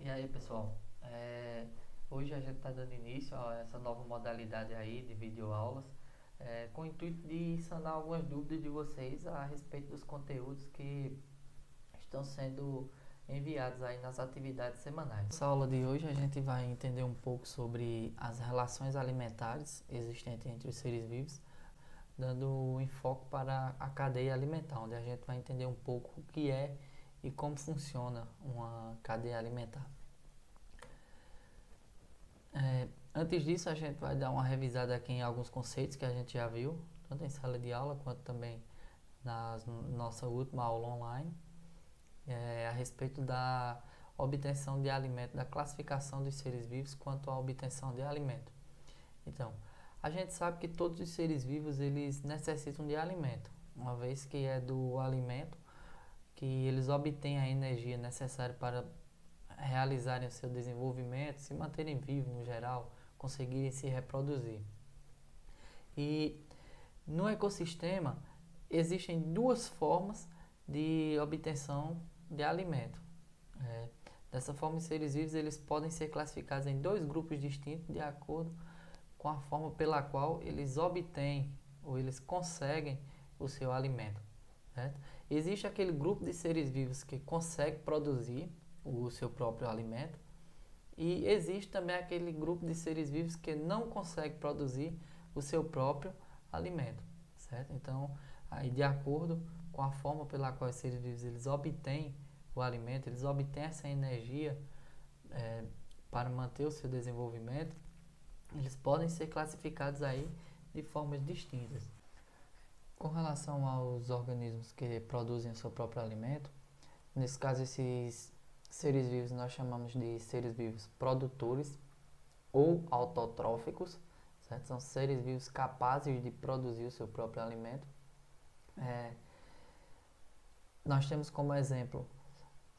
E aí, pessoal, hoje a gente está dando início a essa nova modalidade aí de videoaulas, com o intuito de sanar algumas dúvidas de vocês a respeito dos conteúdos que estão sendo enviados aí nas atividades semanais. Nessa aula de hoje a gente vai entender um pouco sobre as relações alimentares existentes entre os seres vivos, dando enfoque para a cadeia alimentar, onde a gente vai entender um pouco o que é e como funciona uma cadeia alimentar. Antes disso, a gente vai dar uma revisada aqui em alguns conceitos que a gente já viu, tanto em sala de aula quanto também na nossa última aula online, a respeito da obtenção de alimento, da classificação dos seres vivos quanto à obtenção de alimento. Então, a gente sabe que todos os seres vivos eles necessitam de alimento, uma vez que é do alimento que eles obtêm a energia necessária para realizarem o seu desenvolvimento, se manterem vivos no geral, conseguirem se reproduzir. E no ecossistema existem duas formas de obtenção de alimento. É, Dessa forma, os seres vivos eles podem ser classificados em dois grupos distintos de acordo com a forma pela qual eles obtêm ou eles conseguem o seu alimento. Certo? Existe aquele grupo de seres vivos que consegue produzir o seu próprio alimento e existe também aquele grupo de seres vivos que não consegue produzir o seu próprio alimento, certo? Então, aí de acordo com a forma pela qual os seres vivos eles obtêm o alimento, eles obtêm essa energia é, para manter o seu desenvolvimento, eles podem ser classificados aí de formas distintas. Com relação aos organismos que produzem o seu próprio alimento, nesse caso esses seres vivos nós chamamos de seres vivos produtores ou autotróficos, certo? São seres vivos capazes de produzir o seu próprio alimento. É, Nós temos como exemplo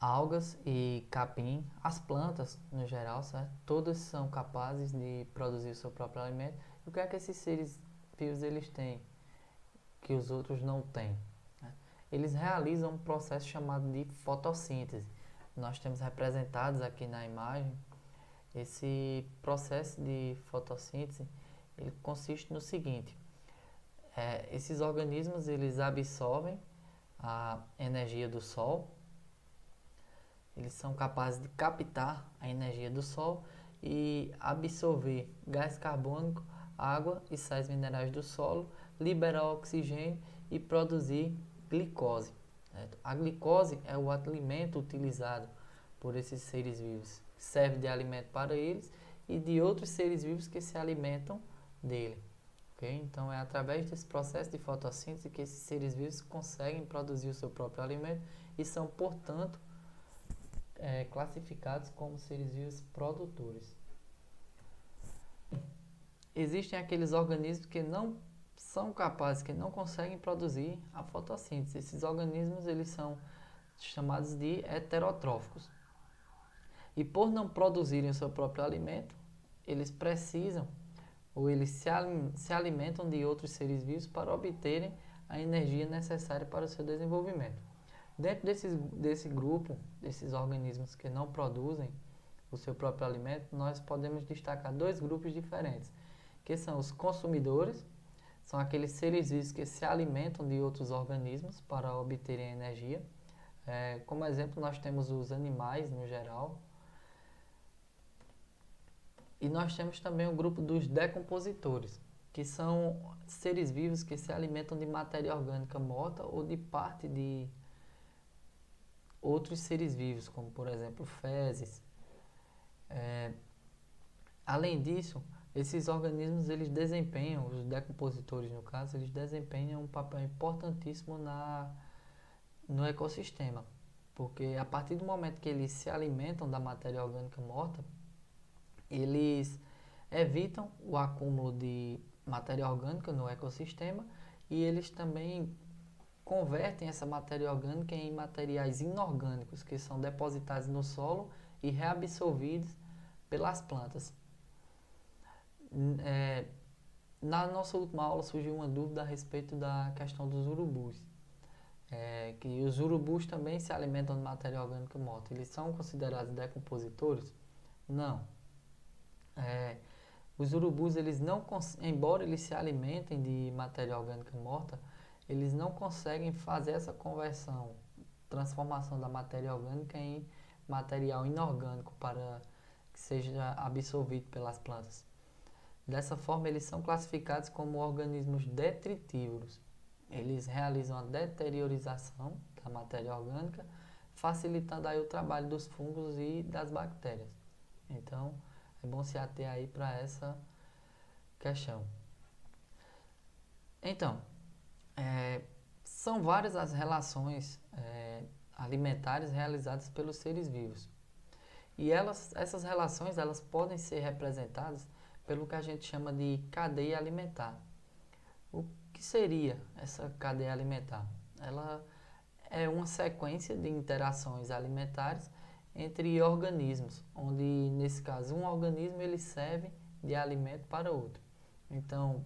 algas e capim, as plantas no geral, certo? Todas são capazes de produzir o seu próprio alimento. E o que é que esses seres vivos eles têm que os outros não têm? Eles realizam um processo chamado de fotossíntese. Nós temos representados aqui na imagem esse processo de fotossíntese. Ele consiste no seguinte: esses organismos eles absorvem a energia do sol, eles são capazes de captar a energia do sol e absorver gás carbônico, água e sais minerais do solo, liberar oxigênio e produzir glicose. Certo? A glicose é o alimento utilizado por esses seres vivos, serve de alimento para eles e de outros seres vivos que se alimentam dele. Okay? Então é através desse processo de fotossíntese que esses seres vivos conseguem produzir o seu próprio alimento e são, portanto, classificados como seres vivos produtores. Existem aqueles organismos que não são capazes, que não conseguem produzir a fotossíntese. Esses organismos eles são chamados de heterotróficos. E por não produzirem o seu próprio alimento, eles precisam ou eles se alimentam de outros seres vivos para obterem a energia necessária para o seu desenvolvimento. Dentro desse grupo, desses organismos que não produzem o seu próprio alimento, nós podemos destacar dois grupos diferentes, que são os consumidores, são aqueles seres vivos que se alimentam de outros organismos para obterem energia. Como exemplo, nós temos os animais no geral. E nós temos também o grupo dos decompositores, que são seres vivos que se alimentam de matéria orgânica morta ou de parte de outros seres vivos, como por exemplo fezes. Além disso, esses organismos eles desempenham, os decompositores no caso, eles desempenham um papel importantíssimo no ecossistema, porque a partir do momento que eles se alimentam da matéria orgânica morta, eles evitam o acúmulo de matéria orgânica no ecossistema e eles também convertem essa matéria orgânica em materiais inorgânicos que são depositados no solo e reabsorvidos pelas plantas. Na nossa última aula surgiu uma dúvida a respeito da questão dos urubus. Que os urubus também se alimentam de matéria orgânica morta. Eles são considerados decompositores? Não. É, os urubus, eles não, embora eles se alimentem de matéria orgânica morta, eles não conseguem fazer essa conversão, transformação da matéria orgânica em material inorgânico para que seja absorvido pelas plantas. Dessa forma, eles são classificados como organismos detritívoros. Eles realizam a deteriorização da matéria orgânica, facilitando aí o trabalho dos fungos e das bactérias. Então, é bom se ater aí para essa questão. Então, são várias as relações alimentares realizadas pelos seres vivos. E essas relações elas podem ser representadas pelo que a gente chama de cadeia alimentar. O que seria essa cadeia alimentar? Ela é uma sequência de interações alimentares entre organismos, onde nesse caso um organismo ele serve de alimento para outro. Então,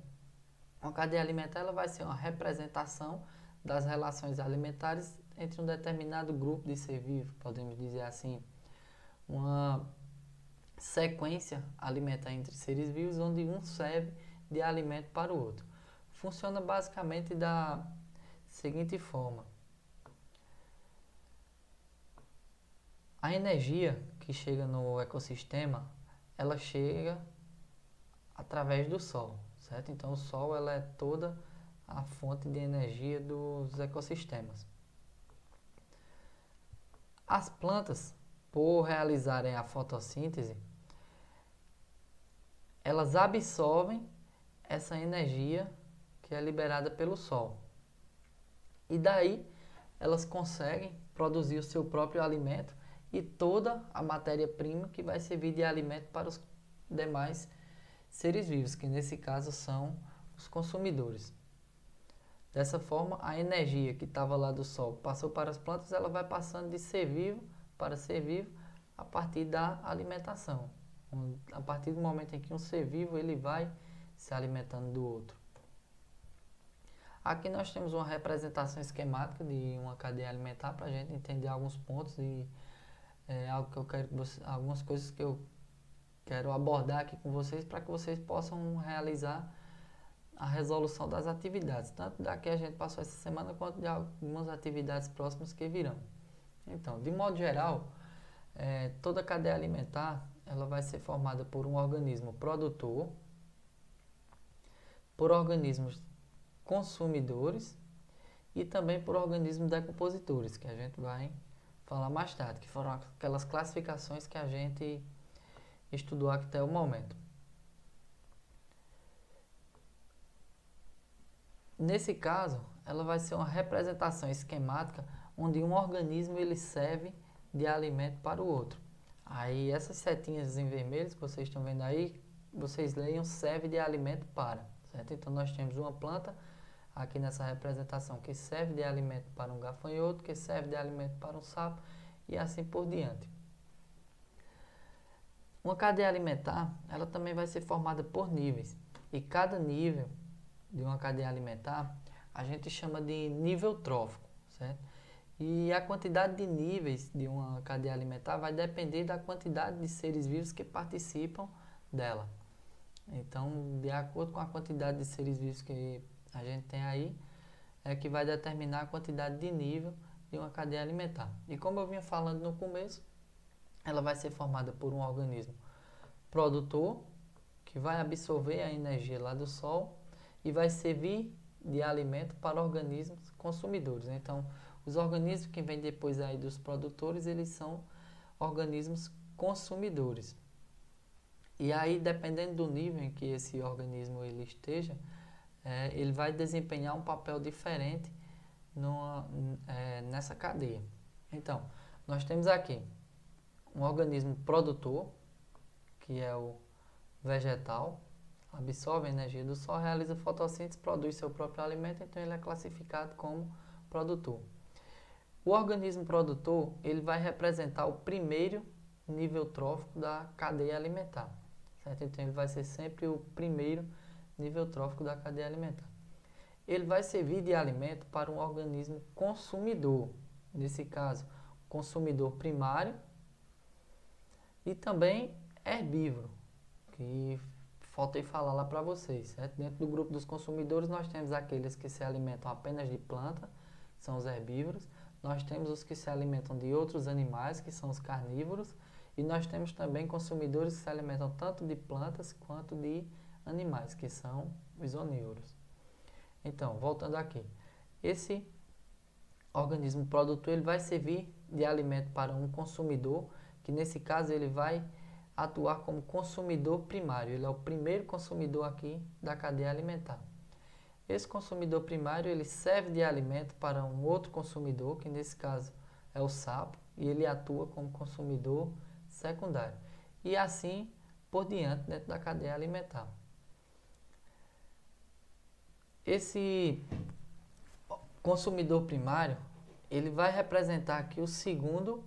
uma cadeia alimentar ela vai ser uma representação das relações alimentares entre um determinado grupo de ser vivo, podemos dizer assim, uma sequência alimentar entre seres vivos onde um serve de alimento para o outro. Funciona basicamente da seguinte forma: a energia que chega no ecossistema, ela chega através do sol, certo? Então o sol ela é toda a fonte de energia dos ecossistemas. As plantas, por realizarem a fotossíntese, elas absorvem essa energia que é liberada pelo sol. E daí elas conseguem produzir o seu próprio alimento e toda a matéria-prima que vai servir de alimento para os demais seres vivos, que nesse caso são os consumidores. Dessa forma, a energia que estava lá do sol passou para as plantas, ela vai passando de ser vivo para ser vivo a partir da alimentação. A partir do momento em que um ser vivo ele vai se alimentando do outro. Aqui nós temos uma representação esquemática de uma cadeia alimentar para a gente entender alguns pontos e algo que eu quero algumas coisas que eu quero abordar aqui com vocês para que vocês possam realizar a resolução das atividades, tanto da que a gente passou essa semana quanto de algumas atividades próximas que virão. Então, de modo geral, toda a cadeia alimentar ela vai ser formada por um organismo produtor, por organismos consumidores e também por organismos decompositores, que a gente vai falar mais tarde, que foram aquelas classificações que a gente estudou até o momento. Nesse caso, ela vai ser uma representação esquemática onde um organismo ele serve de alimento para o outro. Aí essas setinhas em vermelho que vocês estão vendo aí, vocês leiam serve de alimento para, certo? Então nós temos uma planta aqui nessa representação que serve de alimento para um gafanhoto, que serve de alimento para um sapo e assim por diante. Uma cadeia alimentar, ela também vai ser formada por níveis. E cada nível de uma cadeia alimentar, a gente chama de nível trófico, certo? E a quantidade de níveis de uma cadeia alimentar vai depender da quantidade de seres vivos que participam dela. Então, de acordo com a quantidade de seres vivos que a gente tem aí, é que vai determinar a quantidade de nível de uma cadeia alimentar. E como eu vinha falando no começo, ela vai ser formada por um organismo produtor, que vai absorver a energia lá do sol e vai servir de alimento para organismos consumidores. Então, os organismos que vêm depois aí dos produtores, eles são organismos consumidores. E aí, dependendo do nível em que esse organismo ele esteja, ele vai desempenhar um papel diferente nessa cadeia. Então, nós temos aqui um organismo produtor, que é o vegetal, absorve a energia do sol, realiza fotossíntese, produz seu próprio alimento, então ele é classificado como produtor. O organismo produtor, ele vai representar o primeiro nível trófico da cadeia alimentar, certo? Então ele vai ser sempre o primeiro nível trófico da cadeia alimentar. ele vai servir de alimento para um organismo consumidor, nesse caso, consumidor primário e também herbívoro, que faltei falar lá para vocês, certo? Dentro do grupo dos consumidores nós temos aqueles que se alimentam apenas de planta, que são os herbívoros, nós temos os que se alimentam de outros animais, que são os carnívoros, e nós temos também consumidores que se alimentam tanto de plantas quanto de animais, que são os onívoros. Então, voltando aqui, esse organismo produtor ele vai servir de alimento para um consumidor, que nesse caso ele vai atuar como consumidor primário, ele é o primeiro consumidor aqui da cadeia alimentar. Esse consumidor primário ele serve de alimento para um outro consumidor, que nesse caso é o sapo, e ele atua como consumidor secundário. E assim por diante dentro da cadeia alimentar. Esse consumidor primário, ele vai representar aqui o segundo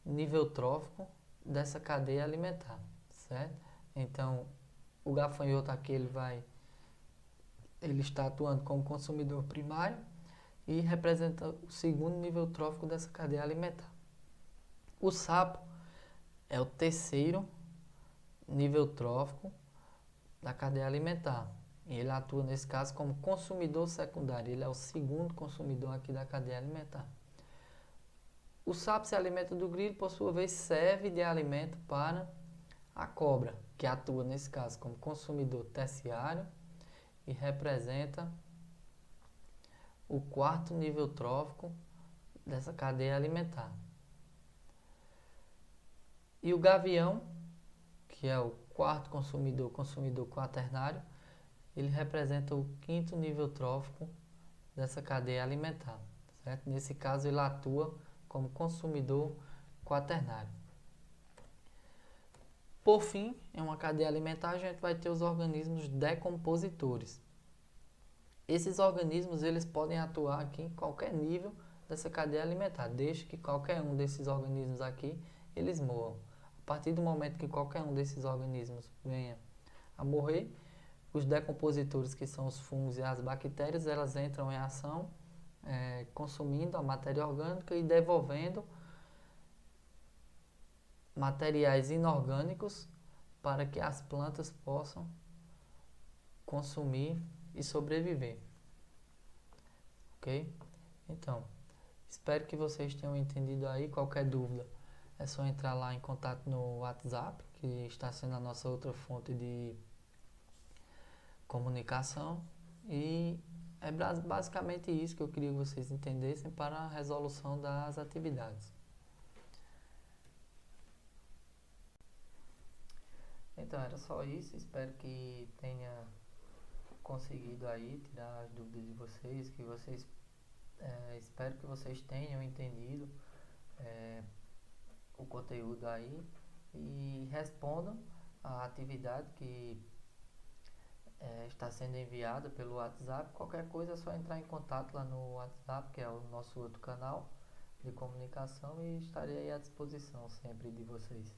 nível trófico dessa cadeia alimentar, certo? Então, o gafanhoto aqui ele está atuando como consumidor primário e representa o segundo nível trófico dessa cadeia alimentar. O sapo é o terceiro nível trófico da cadeia alimentar. E ele atua, nesse caso, como consumidor secundário. Ele é o segundo consumidor aqui da cadeia alimentar. O sapo se alimenta do grilo, por sua vez, serve de alimento para a cobra, que atua, nesse caso, como consumidor terciário e representa o quarto nível trófico dessa cadeia alimentar. E o gavião, que é o quarto consumidor quaternário, ele representa o quinto nível trófico dessa cadeia alimentar, certo? Nesse caso, ele atua como consumidor quaternário. Por fim, em uma cadeia alimentar, a gente vai ter os organismos decompositores. Esses organismos eles podem atuar aqui em qualquer nível dessa cadeia alimentar, desde que qualquer um desses organismos aqui eles morram. A partir do momento que qualquer um desses organismos venha a morrer, os decompositores, que são os fungos e as bactérias, elas entram em ação, consumindo a matéria orgânica e devolvendo materiais inorgânicos para que as plantas possam consumir e sobreviver. Ok? Então, espero que vocês tenham entendido aí. Qualquer dúvida é só entrar lá em contato no WhatsApp, que está sendo a nossa outra fonte de comunicação. E é basicamente isso que eu queria que vocês entendessem para a resolução das atividades. Então era só isso, espero que tenha conseguido aí tirar as dúvidas de vocês, espero que vocês tenham entendido o conteúdo aí e respondam a atividade que está sendo enviada pelo WhatsApp. Qualquer coisa é só entrar em contato lá no WhatsApp, que é o nosso outro canal de comunicação, e estarei aí à disposição sempre de vocês.